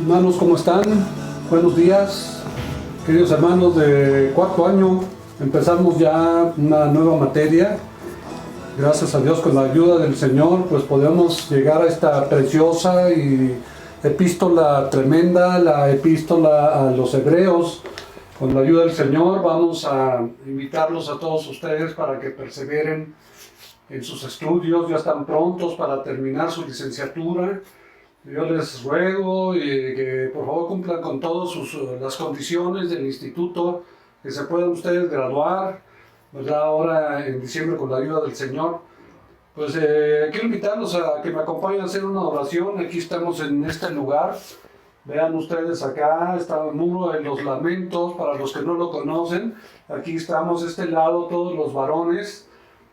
Hermanos, ¿cómo están? Buenos días, queridos hermanos de cuarto año. Empezamos ya una nueva materia. Gracias a Dios, con la ayuda del Señor, pues podemos llegar a esta preciosa y epístola tremenda, la epístola a los Hebreos. Con la ayuda del Señor vamos a invitarlos a todos ustedes para que perseveren en sus estudios. Ya están prontos para terminar su licenciatura. Yo les ruego que por favor cumplan con todas las condiciones del instituto, que se puedan ustedes graduar, ¿verdad? Ahora en diciembre, con la ayuda del Señor. Pues quiero invitarlos a que me acompañen a hacer una oración. Aquí estamos en este lugar. Vean ustedes acá, está el muro de los lamentos, para los que no lo conocen. Aquí estamos, este lado, todos los varones,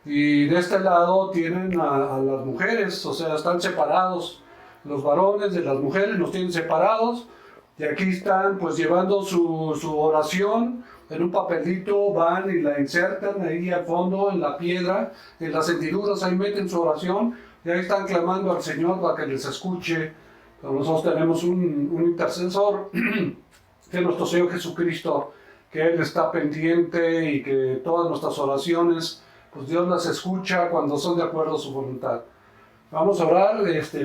y de este lado tienen a las mujeres, o sea, están separados. Los varones de las mujeres los tienen separados, y aquí están pues llevando su oración en un papelito. Van y la insertan ahí al fondo en la piedra, en las hendiduras, ahí meten su oración y ahí están clamando al Señor para que les escuche. Nosotros tenemos un intercesor, que es nuestro Señor Jesucristo, que Él está pendiente y que todas nuestras oraciones, pues Dios las escucha cuando son de acuerdo a su voluntad. Vamos a orar.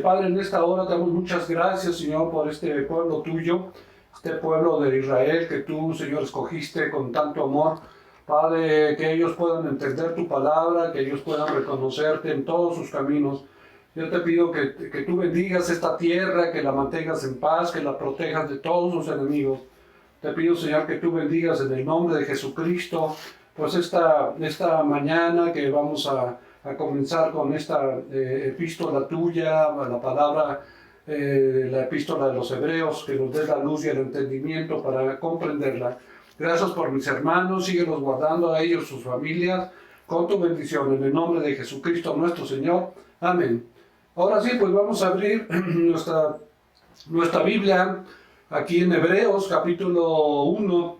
Padre, en esta hora te damos muchas gracias, Señor, por este pueblo tuyo, este pueblo de Israel que tú, Señor, escogiste con tanto amor. Padre, que ellos puedan entender tu palabra, que ellos puedan reconocerte en todos sus caminos. Yo te pido que tú bendigas esta tierra, que la mantengas en paz, que la protejas de todos sus enemigos. Te pido, Señor, que tú bendigas en el nombre de Jesucristo, pues esta mañana que vamos a comenzar con esta epístola tuya, la palabra, la epístola de los Hebreos, que nos dé la luz y el entendimiento para comprenderla. Gracias por mis hermanos, síguelos guardando a ellos, sus familias, con tu bendición, en el nombre de Jesucristo nuestro Señor. Amén. Ahora sí, pues vamos a abrir nuestra Biblia aquí en Hebreos, capítulo 1,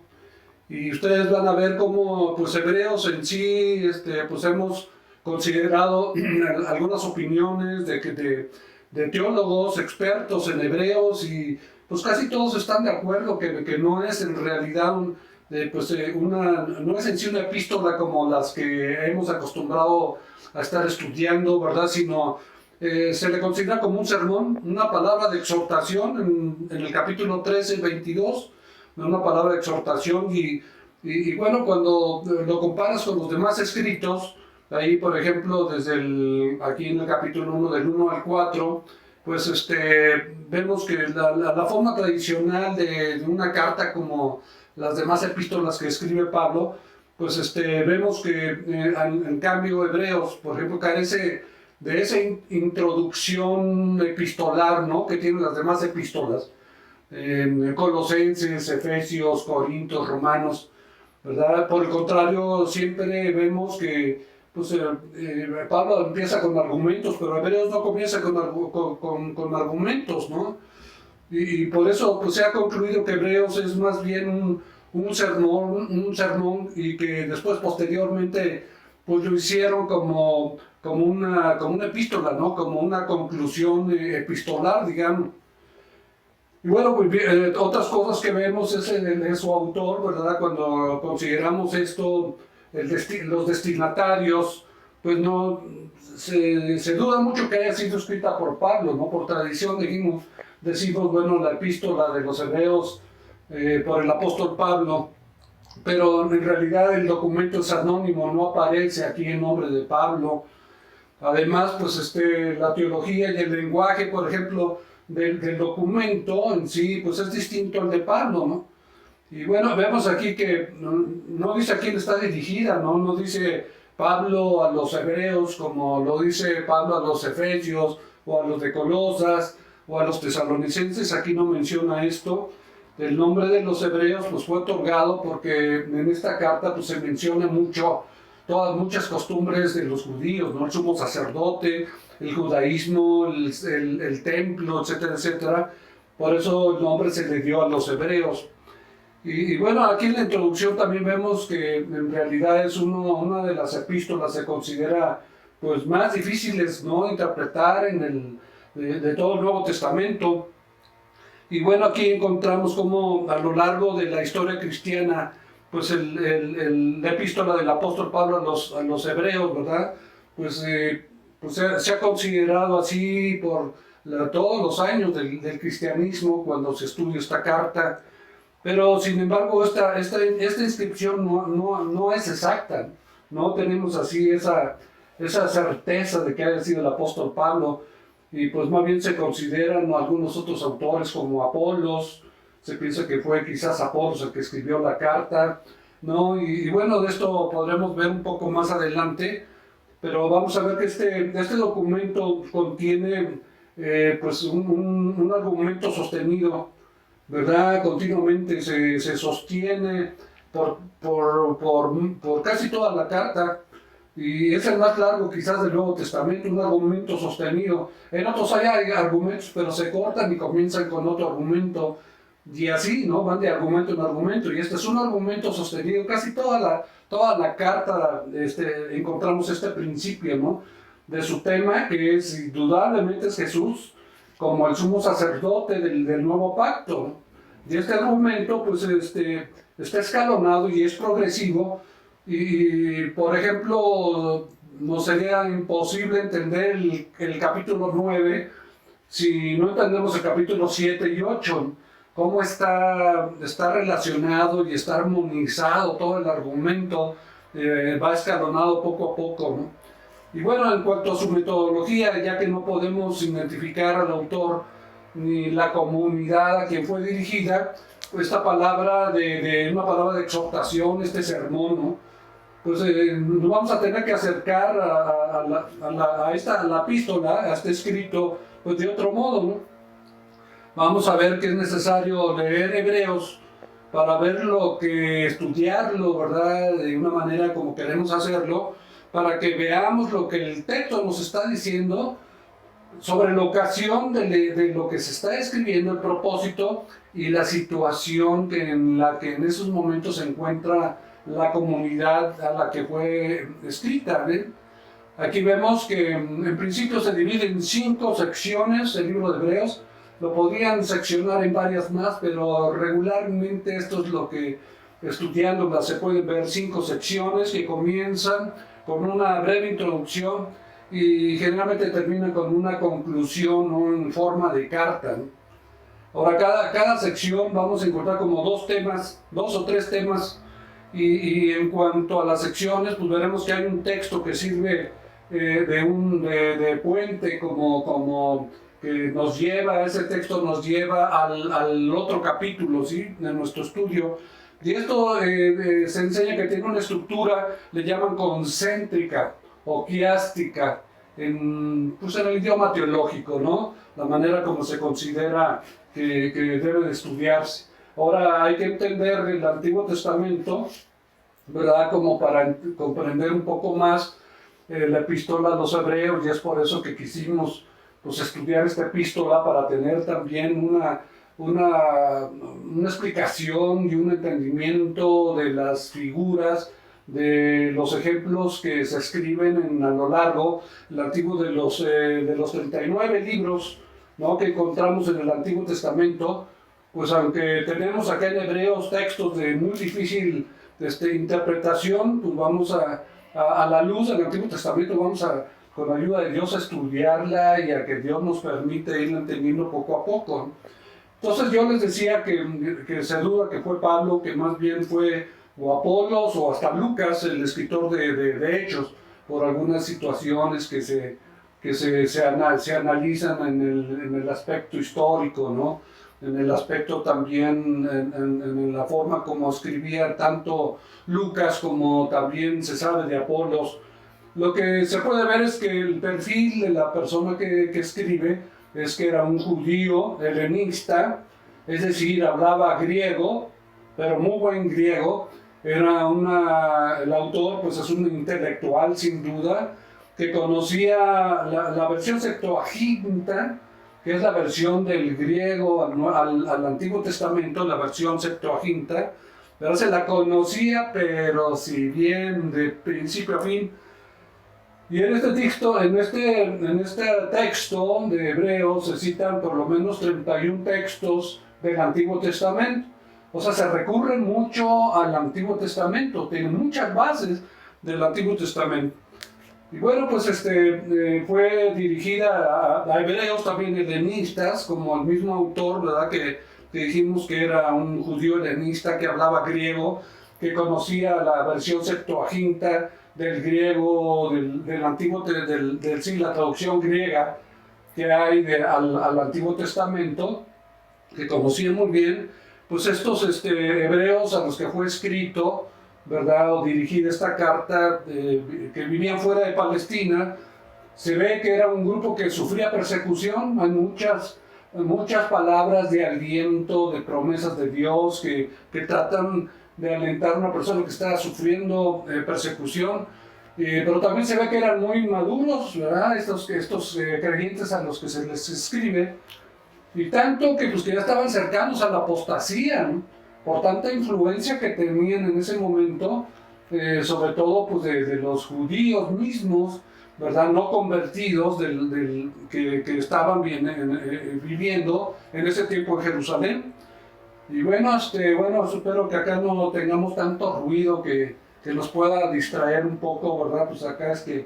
y ustedes van a ver cómo, pues, Hebreos en sí, pues hemos considerado algunas opiniones de teólogos expertos en Hebreos, y pues casi todos están de acuerdo que no es en realidad no es en sí una epístola como las que hemos acostumbrado a estar estudiando, ¿verdad? Sino se le considera como un sermón, una palabra de exhortación en el capítulo 13, 22, una palabra de exhortación, y bueno, cuando lo comparas con los demás escritos, ahí por ejemplo aquí en el capítulo 1 del 1 al 4, pues vemos que la forma tradicional de una carta, como las demás epístolas que escribe Pablo, pues vemos que en cambio Hebreos, por ejemplo, carece de esa introducción epistolar, ¿no?, que tienen las demás epístolas, Colosenses, Efesios, Corintios, Romanos, ¿verdad? Por el contrario, siempre vemos que pues, Pablo empieza con argumentos, pero Hebreos no comienza con argumentos, ¿no? Y por eso pues, se ha concluido que Hebreos es más bien un sermón, y que después posteriormente pues lo hicieron como una epístola, ¿no?, como una conclusión epistolar, digamos. Y bueno, pues, otras cosas que vemos es su autor, ¿verdad? Cuando consideramos esto, los destinatarios, pues no se duda mucho que haya sido escrita por Pablo, ¿no? Por tradición decimos, bueno, la epístola de los Hebreos por el apóstol Pablo, pero en realidad el documento es anónimo, no aparece aquí en nombre de Pablo. Además, pues la teología y el lenguaje, por ejemplo, del documento en sí, pues es distinto al de Pablo, ¿no? Y bueno, vemos aquí que no dice a quién está dirigida, ¿no? No dice Pablo a los hebreos como lo dice Pablo a los efesios, o a los de Colosas, o a los tesalonicenses. Aquí no menciona esto. El nombre de los hebreos pues fue otorgado porque en esta carta pues se menciona muchas costumbres de los judíos, ¿no? El sumo sacerdote, el judaísmo, el templo, etcétera, etcétera. Por eso el nombre se le dio a los hebreos. Y bueno, aquí en la introducción también vemos que en realidad es una de las epístolas que se considera pues más difíciles, ¿no?, interpretar de todo el Nuevo Testamento. Y bueno, aquí encontramos como a lo largo de la historia cristiana, pues la epístola del apóstol Pablo a los hebreos, ¿verdad? Pues, pues se ha considerado así por todos los años del cristianismo cuando se estudia esta carta. Pero sin embargo, esta inscripción no es exacta. No tenemos así esa certeza de que haya sido el apóstol Pablo. Y pues más bien se consideran algunos otros autores como Apolos. Se piensa que fue quizás Apolos el que escribió la carta, ¿no? Y bueno, de esto podremos ver un poco más adelante. Pero vamos a ver que este documento contiene pues un argumento sostenido, ¿verdad? Continuamente se sostiene por casi toda la carta, y es el más largo quizás del Nuevo Testamento, un argumento sostenido. En otros hay argumentos, pero se cortan y comienzan con otro argumento, y así, ¿no? Van de argumento en argumento, y este es un argumento sostenido. Casi toda la carta encontramos este principio, ¿no? De su tema, que es indudablemente es Jesús como el sumo sacerdote del nuevo pacto. Y este argumento pues está escalonado y es progresivo, y por ejemplo nos sería imposible entender el capítulo 9 si no entendemos el capítulo 7 y 8, cómo está relacionado y está armonizado todo el argumento, va escalonado poco a poco, ¿no? Y bueno, en cuanto a su metodología, ya que no podemos identificar al autor ni la comunidad a quien fue dirigida, pues esta palabra una palabra de exhortación, este sermón, ¿no? Pues nos vamos a tener que acercar a la epístola, a este escrito, pues de otro modo, ¿no? Vamos a ver que es necesario leer Hebreos para estudiarlo, ¿verdad? De una manera como queremos hacerlo, para que veamos lo que el texto nos está diciendo sobre la ocasión de lo que se está escribiendo, el propósito y la situación en la que en esos momentos se encuentra la comunidad a la que fue escrita, ¿eh? Aquí vemos que en principio se divide en 5 secciones el libro de Hebreos. Lo podrían seccionar en varias más, pero regularmente esto es lo que, estudiándolas, se pueden ver 5 secciones que comienzan con una breve introducción y generalmente terminan con una conclusión, ¿no? En forma de carta, ¿no? Ahora, cada sección vamos a encontrar como 2 o 3 temas, y en cuanto a las secciones, pues veremos que hay un texto que sirve de puente, como que nos lleva, ese texto nos lleva al otro capítulo, ¿sí? De nuestro estudio. Y esto se enseña que tiene una estructura, le llaman concéntrica o quiástica, pues en el idioma teológico, ¿no? La manera como se considera que debe de estudiarse. Ahora hay que entender el Antiguo Testamento, ¿verdad? Como para comprender un poco más la epístola a los hebreos, y es por eso que quisimos pues estudiar esta epístola, para tener también una explicación y un entendimiento de las figuras, de los ejemplos que se escriben a lo largo el antiguo de los 39 libros, ¿no? Que encontramos en el Antiguo Testamento. Pues aunque tenemos acá en Hebreos textos de muy difícil interpretación, pues vamos a la luz del Antiguo Testamento, con la ayuda de Dios, a estudiarla, y a que Dios nos permite ir entendiendo poco a poco. Entonces yo les decía que se duda que fue Pablo, que más bien fue o Apolos o hasta Lucas, el escritor de Hechos, por algunas situaciones que se analizan en el aspecto histórico, ¿no? En el aspecto también, en la forma como escribía tanto Lucas como también se sabe de Apolos. Lo que se puede ver es que el perfil de la persona que escribe es que era un judío helenista, es decir, hablaba griego, pero muy buen griego. El autor pues es un intelectual sin duda, que conocía la versión Septuaginta, que es la versión del griego al Antiguo Testamento, la versión Septuaginta, pero se la conocía, pero si bien de principio a fin, Y en este texto de Hebreos se citan por lo menos 31 textos del Antiguo Testamento. O sea, se recurre mucho al Antiguo Testamento, tienen muchas bases del Antiguo Testamento. Y bueno, pues fue dirigida a hebreos, también helenistas, como el mismo autor, ¿verdad? Que dijimos que era un judío helenista que hablaba griego, que conocía la versión Septuaginta del griego, del antiguo, sí, la traducción griega que hay al Antiguo Testamento, que conocía muy bien, pues estos hebreos a los que fue escrito, ¿verdad? O dirigida esta carta, que vivían fuera de Palestina, se ve que era un grupo que sufría persecución. Hay muchas palabras de aliento, de promesas de Dios que tratan de alentar a una persona que está sufriendo persecución. Pero también se ve que eran muy maduros, ¿verdad? Estos creyentes a los que se les escribe. Y tanto que, pues, que ya estaban cercanos a la apostasía, ¿no? Por tanta influencia que tenían en ese momento, sobre todo pues, de los judíos mismos, ¿verdad? No convertidos que estaban viviendo en ese tiempo en Jerusalén. Y bueno, espero que acá no tengamos tanto ruido que nos pueda distraer un poco, ¿verdad? Pues acá es que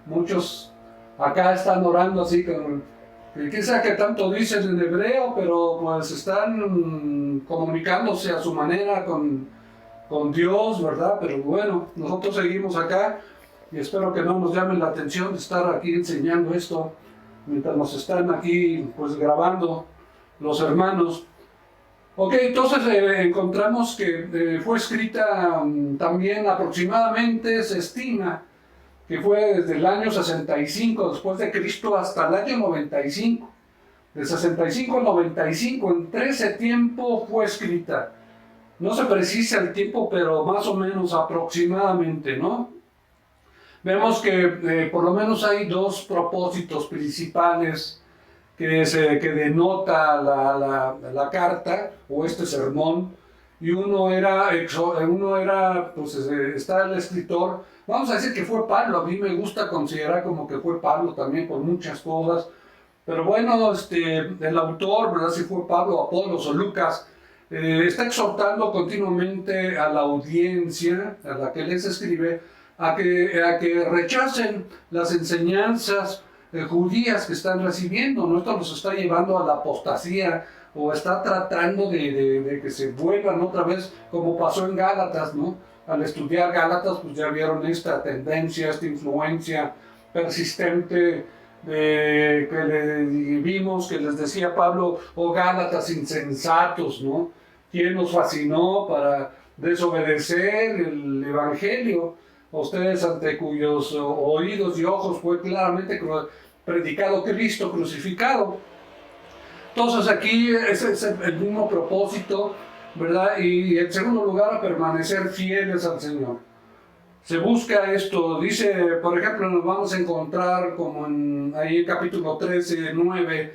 muchos acá están orando así con... Quizá que tanto dicen en hebreo, pero pues están comunicándose a su manera con Dios, ¿verdad? Pero bueno, nosotros seguimos acá y espero que no nos llamen la atención de estar aquí enseñando esto mientras nos están aquí pues grabando los hermanos. Ok, entonces encontramos que fue escrita también aproximadamente, se estima, que fue desde el año 65 después de Cristo hasta el año 95. De 65 al 95, entre ese tiempo fue escrita. No se precisa el tiempo, pero más o menos aproximadamente, ¿no? Vemos que por lo menos hay dos propósitos principales que denota la carta o este sermón. Y uno era pues está el escritor, vamos a decir que fue Pablo. A mí me gusta considerar como que fue Pablo también por muchas cosas, pero bueno, el autor, ¿verdad? Si fue Pablo, Apolos o Lucas, está exhortando continuamente a la audiencia a la que les escribe a que rechacen las enseñanzas judías que están recibiendo, ¿no? Esto los está llevando a la apostasía, o está tratando de que se vuelvan otra vez, como pasó en Gálatas, ¿no? Al estudiar Gálatas, pues ya vieron esta tendencia, esta influencia persistente que vimos, que les decía Pablo: oh Gálatas insensatos, ¿no? ¿Quién nos fascinó para desobedecer el Evangelio? A ustedes, ante cuyos oídos y ojos fue claramente predicado Cristo crucificado. Entonces aquí ese es el mismo propósito, ¿verdad? Y en segundo lugar, a permanecer fieles al Señor. Se busca esto, dice, por ejemplo, nos vamos a encontrar como ahí en capítulo 13, 9,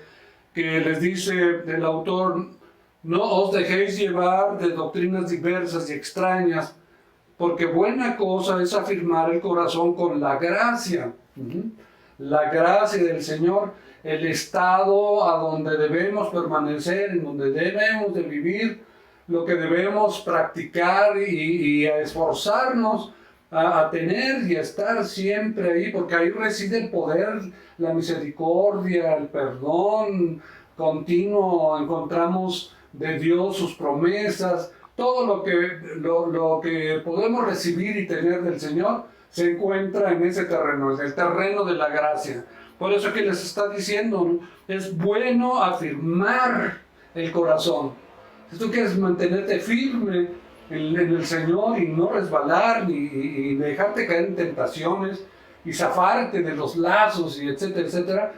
que les dice el autor: no os dejéis llevar de doctrinas diversas y extrañas, porque buena cosa es afirmar el corazón con la gracia. La gracia del Señor, el estado a donde debemos permanecer, en donde debemos de vivir, lo que debemos practicar y a esforzarnos a tener y a estar siempre ahí, porque ahí reside el poder, la misericordia, el perdón continuo. Encontramos de Dios sus promesas, todo lo que podemos recibir y tener del Señor se encuentra en ese terreno, en el terreno de la gracia. Por eso que les está diciendo, ¿no? Es bueno afirmar el corazón. Si tú quieres mantenerte firme en el Señor y no resbalar ni dejarte caer en tentaciones y zafarte de los lazos y etcétera, etcétera,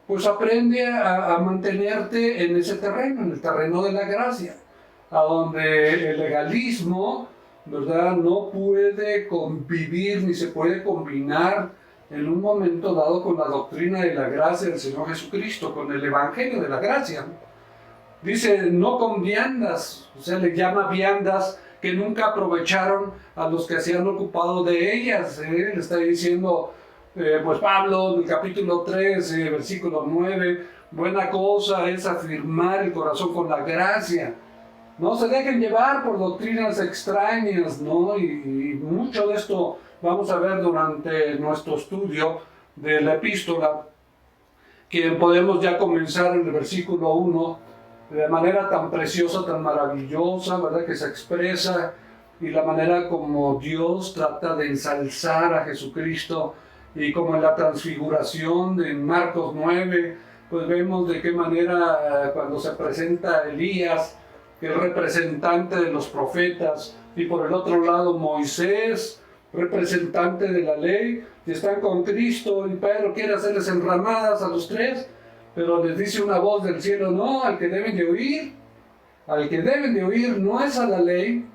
pues aprende a mantenerte en ese terreno, en el terreno de la gracia, a donde el legalismo, ¿verdad?, no puede convivir ni se puede combinar en un momento dado con la doctrina de la gracia del Señor Jesucristo, con el Evangelio de la gracia. Dice: no con viandas, o sea, le llama viandas que nunca aprovecharon a los que se han ocupado de ellas. Le está diciendo: pues Pablo, en el capítulo 13, versículo 9, buena cosa es afirmar el corazón con la gracia. No se dejen llevar por doctrinas extrañas, ¿no? Y mucho de esto vamos a ver durante nuestro estudio de la epístola, que podemos ya comenzar en el versículo 1, de manera tan preciosa, tan maravillosa, ¿verdad? Que se expresa, y la manera como Dios trata de ensalzar a Jesucristo, y como en la transfiguración de Marcos 9, pues vemos de qué manera cuando se presenta Elías, que es representante de los profetas, y por el otro lado Moisés, representante de la ley, y están con Cristo, y Pedro quiere hacerles enramadas a los tres, pero les dice una voz del cielo, no, al que deben de oír no es a la ley,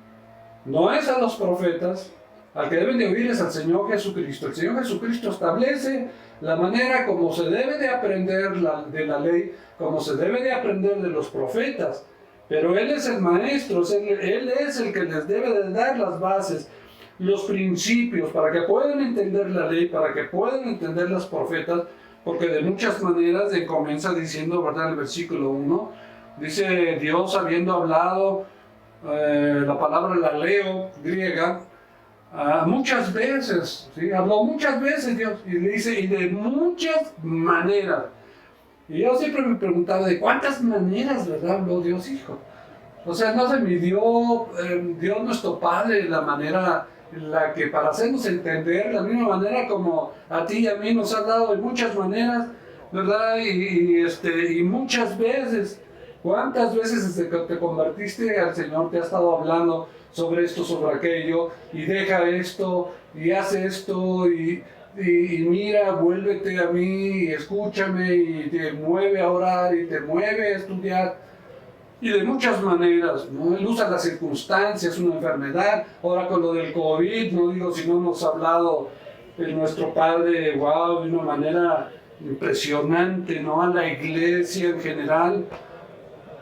no es a los profetas, al que deben de oír es al Señor Jesucristo. El Señor Jesucristo establece la manera como se debe de aprender de la ley, como se debe de aprender de los profetas, pero Él es el maestro, Él es el que les debe de dar las bases, los principios, para que puedan entender la ley, para que puedan entender los profetas, porque de muchas maneras comienza diciendo, ¿verdad? El versículo 1, dice Dios habiendo hablado, la palabra la leo, griega, muchas veces, ¿sí? Habló muchas veces Dios, y le dice, y de muchas maneras. Y yo siempre me preguntaba, ¿de cuántas maneras, verdad, habló Dios Hijo? O sea, no se midió Dios nuestro Padre la manera en la que para hacernos entender, la misma manera como a ti y a mí nos ha dado de muchas maneras, ¿verdad? Y muchas veces, ¿cuántas veces desde que te convertiste al Señor te ha estado hablando sobre esto, sobre aquello, y deja esto, y hace esto, y mira, vuélvete a mí, y escúchame, y te mueve a orar, y te mueve a estudiar? Y de muchas maneras, ¿no? Él usa las circunstancias, una enfermedad. Ahora con lo del COVID, no digo si no nos ha hablado nuestro Padre, wow, de una manera impresionante, ¿no? A la iglesia en general.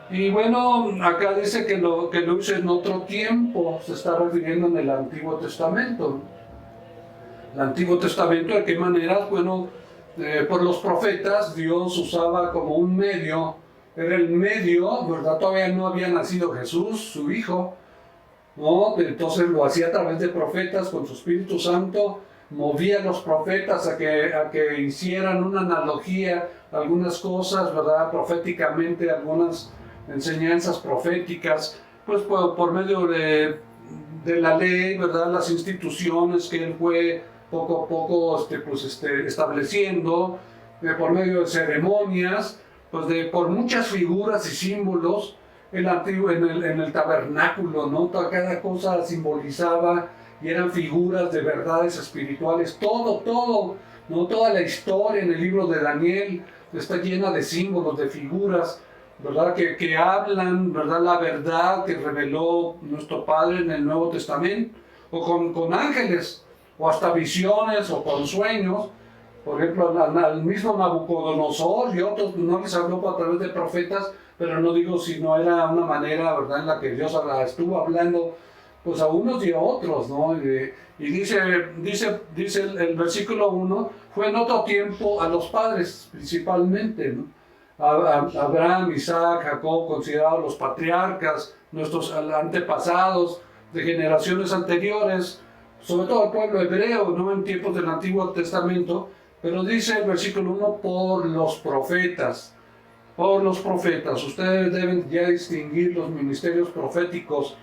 Y bueno, acá dice que lo hizo en otro tiempo, se está refiriendo en el Antiguo Testamento. El Antiguo Testamento, ¿de qué maneras? Bueno, por los profetas, Dios usaba como un medio. Era el medio, ¿verdad? Todavía no había nacido Jesús, su Hijo, ¿no? Entonces lo hacía a través de profetas con su Espíritu Santo, movía a los profetas a que hicieran una analogía, algunas cosas, ¿verdad? Proféticamente, algunas enseñanzas proféticas, pues por medio de la ley, ¿verdad? Las instituciones que él fue poco a poco estableciendo, por medio de ceremonias, pues por muchas figuras y símbolos. En el tabernáculo, ¿no? Cada cosa simbolizaba y eran figuras de verdades espirituales, todo, ¿no? Toda la historia en el libro de Daniel está llena de símbolos, de figuras, ¿verdad? Que hablan, ¿verdad? La verdad que reveló nuestro Padre en el Nuevo Testamento, o con ángeles, o hasta visiones, o con sueños. Por ejemplo, al mismo Nabucodonosor y otros no les habló a través de profetas, pero no digo si no era una manera, ¿verdad?, en la que Dios estuvo hablando pues a unos y a otros, ¿no? Y dice el versículo 1, fue en otro tiempo a los padres principalmente, ¿no? Abraham, Isaac, Jacob, considerados los patriarcas, nuestros antepasados de generaciones anteriores, sobre todo el pueblo hebreo, ¿no? En tiempos del Antiguo Testamento. Pero dice el versículo 1, por los profetas. Por los profetas. Ustedes deben ya distinguir los ministerios proféticos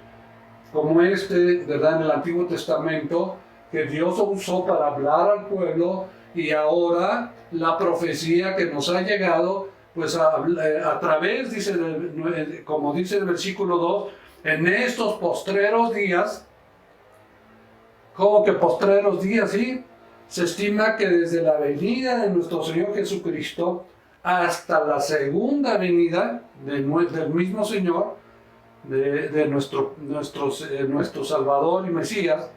como ¿verdad? En el Antiguo Testamento, que Dios usó para hablar al pueblo, y ahora la profecía que nos ha llegado, pues a través, como dice el versículo 2, en estos postreros días. ¿Cómo que postreros días? Sí. Se estima que desde la venida de nuestro Señor Jesucristo hasta la segunda venida del mismo Señor, de nuestro Salvador y Mesías,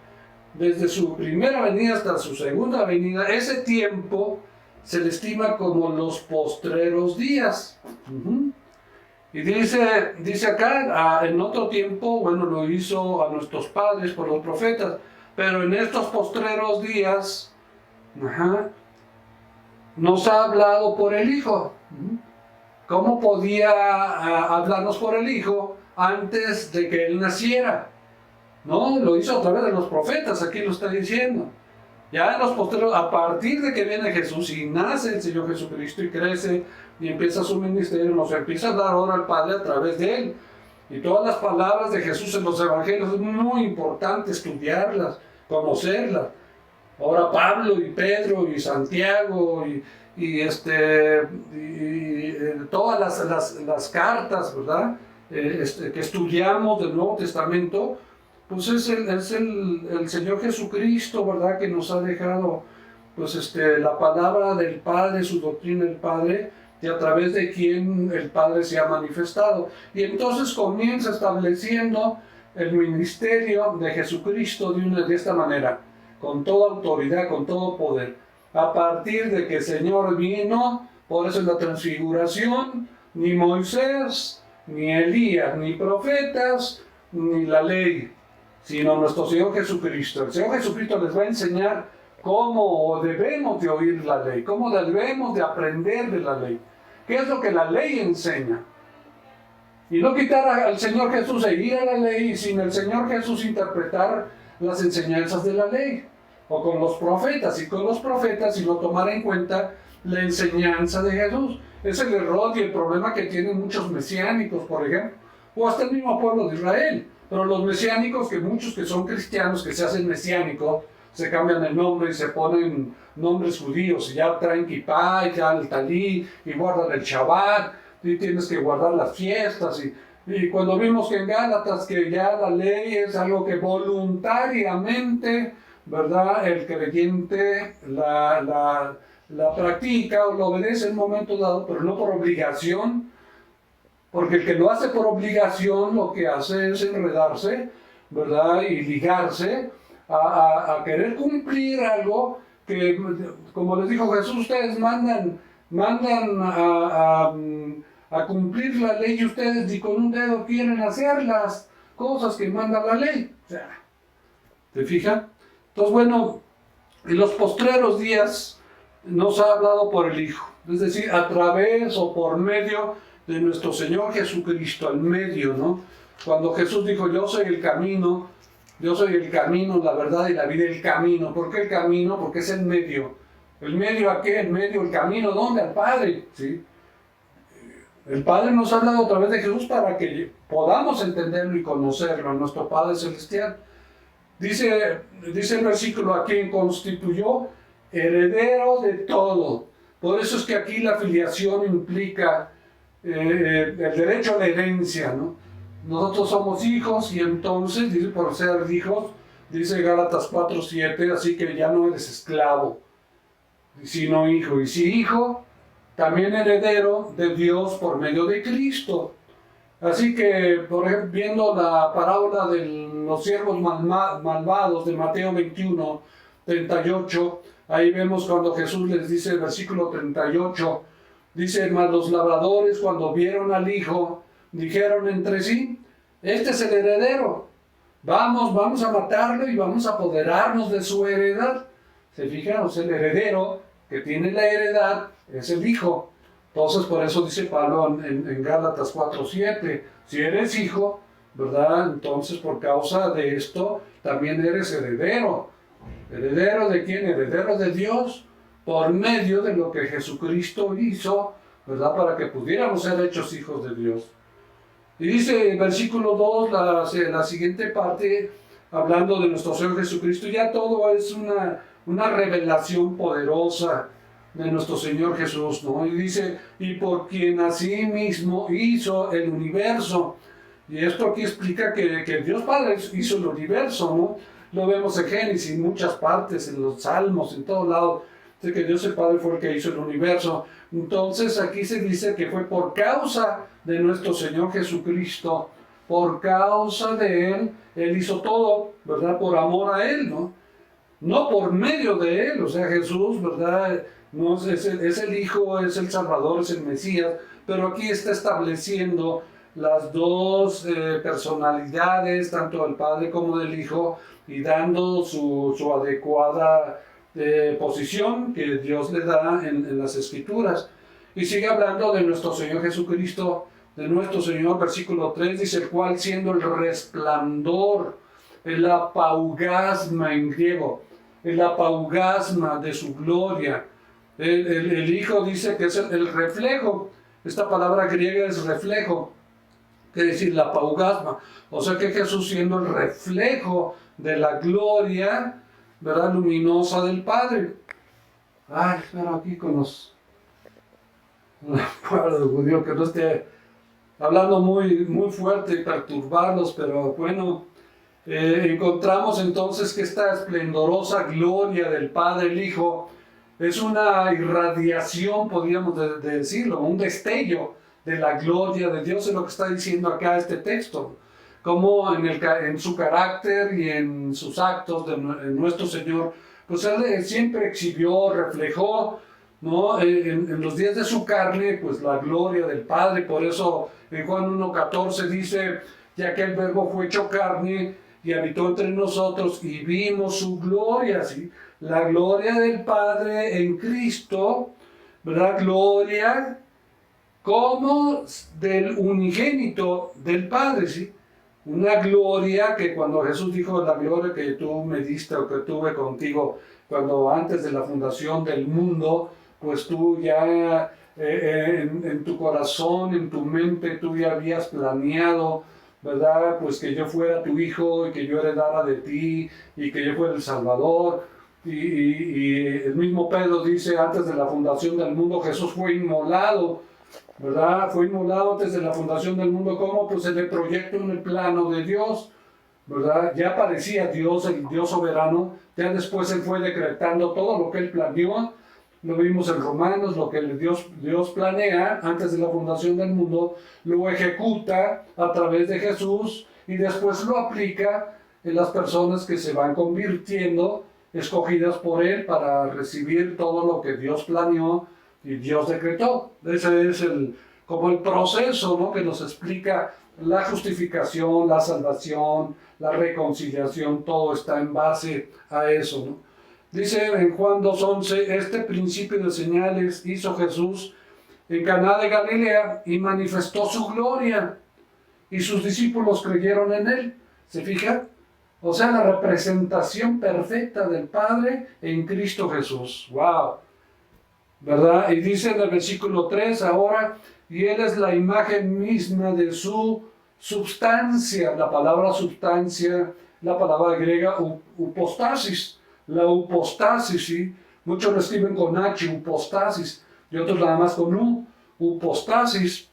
desde su primera venida hasta su segunda venida, ese tiempo se le estima como los postreros días. Y dice acá, en otro tiempo, bueno, lo hizo a nuestros padres por los profetas, pero en estos postreros días, nos ha hablado por el Hijo. ¿Cómo podía hablarnos por el Hijo antes de que Él naciera? No, lo hizo a través de los profetas, aquí lo está diciendo. Ya en los posteriores, a partir de que viene Jesús y nace el Señor Jesucristo y crece y empieza su ministerio, nos empieza a dar ahora al Padre a través de Él. Y todas las palabras de Jesús en los evangelios es muy importante estudiarlas, conocerlas. Ahora Pablo y Pedro y Santiago y todas las cartas, ¿verdad? Que estudiamos del Nuevo Testamento, pues es el Señor Jesucristo, ¿verdad? Que nos ha dejado pues la palabra del Padre, su doctrina del Padre, y a través de quien el Padre se ha manifestado. Y entonces comienza estableciendo el ministerio de Jesucristo de esta manera, con toda autoridad, con todo poder. A partir de que el Señor vino, por eso en la transfiguración, ni Moisés, ni Elías, ni profetas, ni la ley, sino nuestro Señor Jesucristo. El Señor Jesucristo les va a enseñar cómo debemos de oír la ley, cómo debemos de aprender de la ley. ¿Qué es lo que la ley enseña? Y no quitar al Señor Jesús e ir a la ley, sin el Señor Jesús interpretar las enseñanzas de la ley. O con los profetas, y con los profetas, y no tomar en cuenta la enseñanza de Jesús. Es el error y el problema que tienen muchos mesiánicos, por ejemplo, o hasta el mismo pueblo de Israel. Pero los mesiánicos, que muchos que son cristianos, que se hacen mesiánicos, se cambian el nombre y se ponen nombres judíos, y ya traen kippah, y ya el talí, y guardan el Shabbat, y tienes que guardar las fiestas, y cuando vimos que en Gálatas que ya la ley es algo que voluntariamente, ¿verdad?, el creyente la practica o lo obedece en un momento dado, pero no por obligación, porque el que lo hace por obligación lo que hace es enredarse, ¿verdad?, y ligarse a querer cumplir algo que, como les dijo Jesús, ustedes mandan a cumplir la ley y ustedes ni con un dedo quieren hacer las cosas que manda la ley. O sea, ¿te fijas? Entonces, bueno, en los postreros días nos ha hablado por el Hijo, es decir, a través o por medio de nuestro Señor Jesucristo, al medio, ¿no? Cuando Jesús dijo, yo soy el camino, la verdad y la vida, el camino. ¿Por qué el camino? Porque es el medio. ¿El medio a qué? El medio, el camino, ¿dónde? Al Padre, ¿sí? El Padre nos ha hablado a través de Jesús para que podamos entenderlo y conocerlo, nuestro Padre Celestial. Dice el versículo, a quien constituyó heredero de todo. Por eso es que aquí la filiación implica el derecho a la herencia, ¿no? Nosotros somos hijos y entonces, dice, por ser hijos, dice Gálatas 4:7, así que ya no eres esclavo, sino hijo. Y si hijo, también heredero de Dios por medio de Cristo. Así que, por ejemplo, viendo la parábola de los siervos malvados de Mateo 21:38, ahí vemos cuando Jesús les dice, el versículo 38, dice, mas los labradores cuando vieron al hijo, dijeron entre sí, este es el heredero, vamos a matarlo y vamos a apoderarnos de su heredad. ¿Se fijan? O sea, el heredero que tiene la heredad es el hijo. Entonces, por eso dice Pablo en Gálatas 4:7, si eres hijo, ¿verdad? Entonces, por causa de esto, también eres heredero. ¿Heredero de quién? Heredero de Dios, por medio de lo que Jesucristo hizo, ¿verdad? Para que pudiéramos ser hechos hijos de Dios. Y dice el versículo 2, la siguiente parte, hablando de nuestro Señor Jesucristo, ya todo es una revelación poderosa de nuestro Señor Jesús, ¿no? Y dice, y por quien así mismo hizo el universo. Y esto aquí explica que Dios Padre hizo el universo, ¿no? Lo vemos en Génesis, en muchas partes, en los Salmos, en todos lados, de que Dios el Padre fue el que hizo el universo. Entonces aquí se dice que fue por causa de nuestro Señor Jesucristo, por causa de Él, Él hizo todo, ¿verdad? Por amor a Él, ¿no? No por medio de Él, o sea, Jesús, ¿verdad? No, es el Hijo, es el Salvador, es el Mesías, pero aquí está estableciendo las dos personalidades, tanto del Padre como del Hijo, y dando su adecuada posición que Dios le da en las Escrituras. Y sigue hablando de nuestro Señor Jesucristo, de nuestro Señor, versículo 3, dice, el cual siendo el resplandor, el apaugasma en griego, el apaugasma de su gloria. El Hijo dice que es el reflejo. Esta palabra griega es reflejo, quiere decir la apaugasma. O sea que Jesús siendo el reflejo de la gloria, ¿verdad?, luminosa del Padre. Ay, espero aquí con los pueblo judío que no esté hablando muy fuerte y perturbarlos, pero bueno, encontramos entonces que esta esplendorosa gloria del Padre, el Hijo, es una irradiación, podríamos decirlo, un destello de la gloria de Dios, es lo que está diciendo acá este texto. Como en su carácter y en sus actos en nuestro Señor, pues Él siempre exhibió, reflejó, ¿no?, en los días de su carne, pues la gloria del Padre. Por eso en Juan 1:14 dice, ya que el Verbo fue hecho carne y habitó entre nosotros y vimos su gloria, ¿sí? La gloria del Padre en Cristo, ¿verdad? Gloria como del unigénito del Padre, ¿sí? Una gloria que cuando Jesús dijo, la gloria que tú me diste o que tuve contigo, cuando antes de la fundación del mundo, pues tú ya en tu corazón, en tu mente, tú ya habías planeado, ¿verdad?, pues que yo fuera tu hijo y que yo heredara de ti y que yo fuera el Salvador. Y el mismo Pedro dice, antes de la fundación del mundo, Jesús fue inmolado, ¿verdad? Fue inmolado antes de la fundación del mundo. ¿Cómo? Pues en el proyecto, en el plano de Dios, ¿verdad? Ya aparecía Dios, el Dios soberano. Ya después Él fue decretando todo lo que Él planeó. Lo vimos en Romanos, lo que Dios planea antes de la fundación del mundo, lo ejecuta a través de Jesús y después lo aplica en las personas que se van convirtiendo, escogidas por Él para recibir todo lo que Dios planeó y Dios decretó. Ese es como el proceso, ¿no?, que nos explica la justificación, la salvación, la reconciliación, todo está en base a eso, ¿no? Dice en Juan 2:11, este principio de señales hizo Jesús en Caná de Galilea y manifestó su gloria y sus discípulos creyeron en Él. ¿Se fija? O sea, la representación perfecta del Padre en Cristo Jesús. ¡Wow! ¿Verdad? Y dice en el versículo 3 ahora, y Él es la imagen misma de su substancia. La palabra substancia, la palabra griega upostasis. La upostasis, ¿sí? Muchos lo escriben con H, upostasis, y otros nada más con U, upostasis,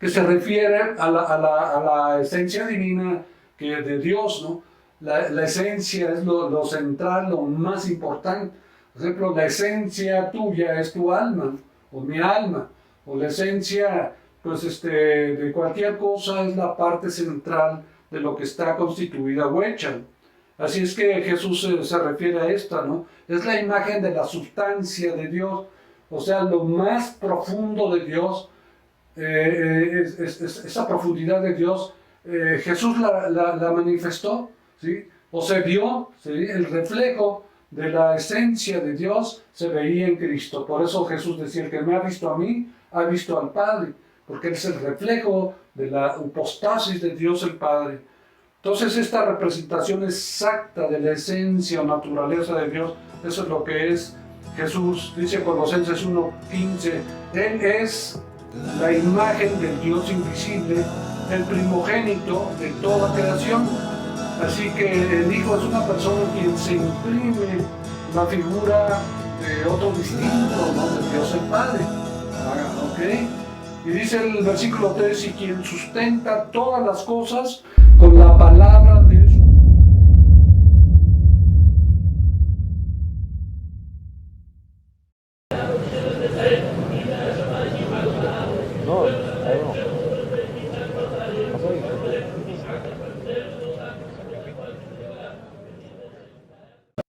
que se refiere a la esencia divina que de Dios, ¿no? La esencia es lo central, lo más importante. Por ejemplo, la esencia tuya es tu alma, o mi alma, o la esencia, pues, de cualquier cosa es la parte central de lo que está constituida o hecha. Así es que Jesús se refiere a esta, ¿no? Es la imagen de la sustancia de Dios, o sea, lo más profundo de Dios, esa profundidad de Dios, Jesús la manifestó, ¿sí? O se vio, ¿sí? El reflejo de la esencia de Dios se veía en Cristo. Por eso Jesús decía, el que me ha visto a mí, ha visto al Padre, porque es el reflejo de la hipostasis de Dios el Padre. Entonces esta representación exacta de la esencia o naturaleza de Dios, eso es lo que es Jesús. Dice Colosenses 1:15, Él es la imagen del Dios invisible, el primogénito de toda creación. Así que el Hijo es una persona en quien se imprime la figura de otro distinto, ¿no?, de Dios el Padre. ¿Ok? Y dice el versículo 3, y quien sustenta todas las cosas con la palabra